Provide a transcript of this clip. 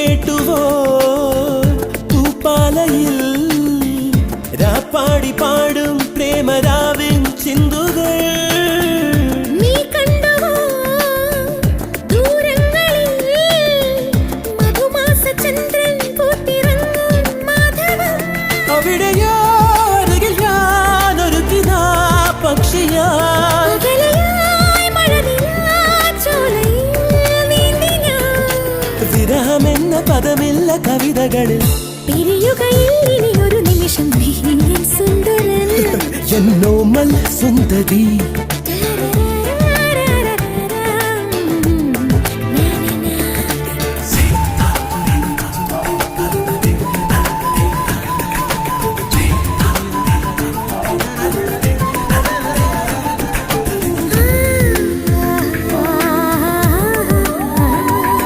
കേട്ടുവോ പൂപ്പാലയിൽ രാപ്പാടി പാടും പ്രേമരാവിൻ ചിന്തുകൾ വിരഹമെന്ന പദമില്ല കവിതകളിൽ പിരിയുകയിൽ ഒരു നിമിഷം സുന്ദരൻ എന്നോമൽ സുന്ദരി